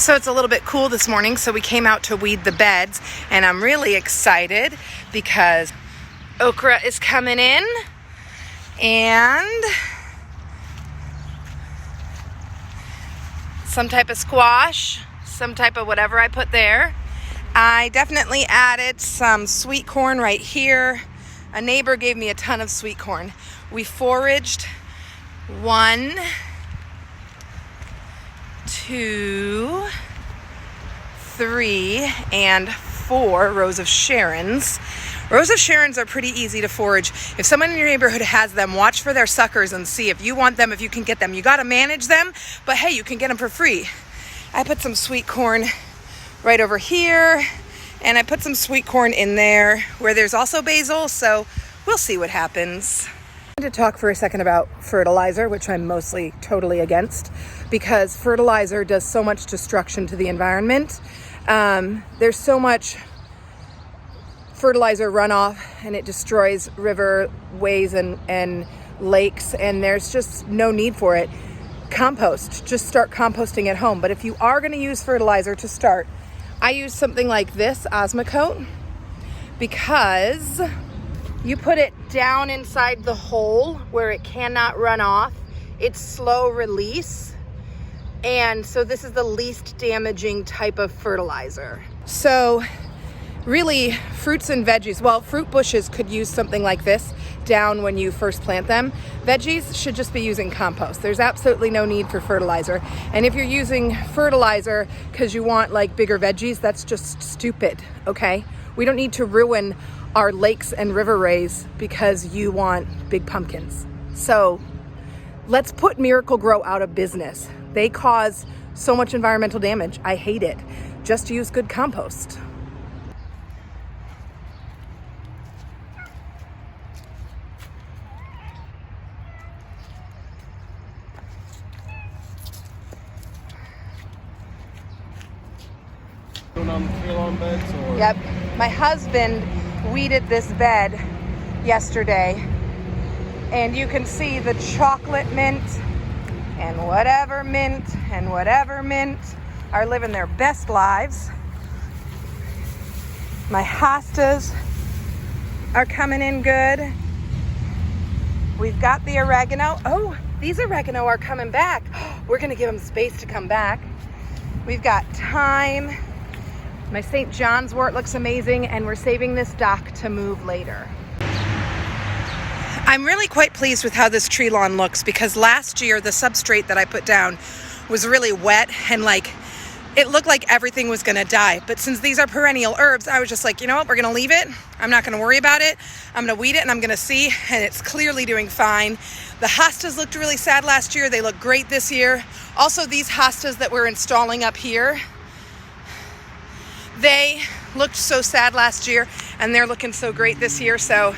So it's a little bit cool this morning, so we came out to weed the beds, and I'm really excited because okra is coming in and some type of squash, some type of whatever I put there. I definitely added some sweet corn right here. A neighbor gave me a ton of sweet corn. We foraged 1, 2, 3, and 4 rows of Sharons. Rows of Sharons are pretty easy to forage. If someone in your neighborhood has them, watch for their suckers and see if you want them, if you can get them. You got to manage them, but hey, you can get them for free. I put some sweet corn right over here, and I put some sweet corn in there where there's also basil, so we'll see what happens. I want to talk for a second about fertilizer, which I'm mostly totally against, because fertilizer does so much destruction to the environment. There's so much fertilizer runoff, and it destroys riverways and lakes, and there's just no need for it. Compost, just start composting at home. But if you are going to use fertilizer to start, I use something like this Osmocote, because you put it down inside the hole where it cannot run off. It's slow release, and so this is the least damaging type of fertilizer. So really, fruits and veggies, well, fruit bushes could use something like this down when you first plant them. Veggies should just be using compost. There's absolutely no need for fertilizer. And if you're using fertilizer because you want like bigger veggies, that's just stupid, okay? We don't need to ruin our lakes and riverways because you want big pumpkins. So let's put Miracle-Gro out of business. They cause so much environmental damage. I hate it. Just use good compost. On tree-lawn beds, or? Yep. My husband weeded this bed yesterday, and you can see the chocolate mint and whatever mint are living their best lives. My hostas are coming in good. We've got the oregano. Oh, these oregano are coming back. We're gonna give them space to come back. We've got thyme. My St. John's wort looks amazing, and we're saving this dock to move later. I'm really quite pleased with how this tree lawn looks, because last year the substrate that I put down was really wet and it looked like everything was gonna die. But since these are perennial herbs, I was just like, you know what, we're gonna leave it. I'm not gonna worry about it. I'm gonna weed it and I'm gonna see, and it's clearly doing fine. The hostas looked really sad last year. They look great this year. Also, these hostas that we're installing up here, they looked so sad last year, and they're looking so great this year. So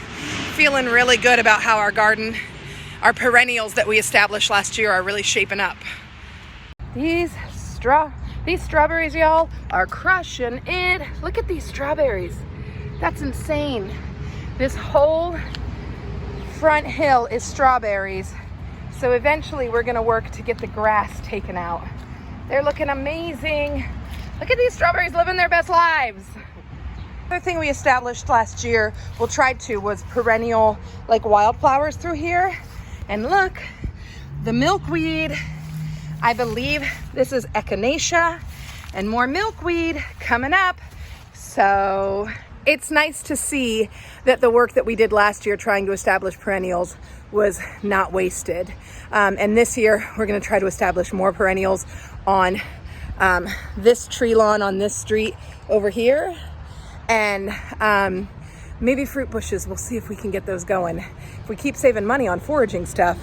feeling really good about how our garden, our perennials that we established last year, are really shaping up. These strawberries, y'all, are crushing it. Look at these strawberries. That's insane. This whole front hill is strawberries. So eventually we're gonna work to get the grass taken out. They're looking amazing. Look at these strawberries living their best lives. Another thing we established last year, was perennial wildflowers through here. And look, the milkweed, I believe this is echinacea, and more milkweed coming up. So it's nice to see that the work that we did last year trying to establish perennials was not wasted. And this year we're gonna try to establish more perennials on this tree lawn on this street over here, and maybe fruit bushes. We'll see if we can get those going. If we keep saving money on foraging stuff,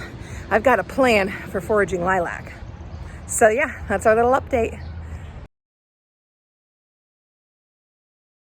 I've got a plan for foraging lilac. So yeah, that's our little update.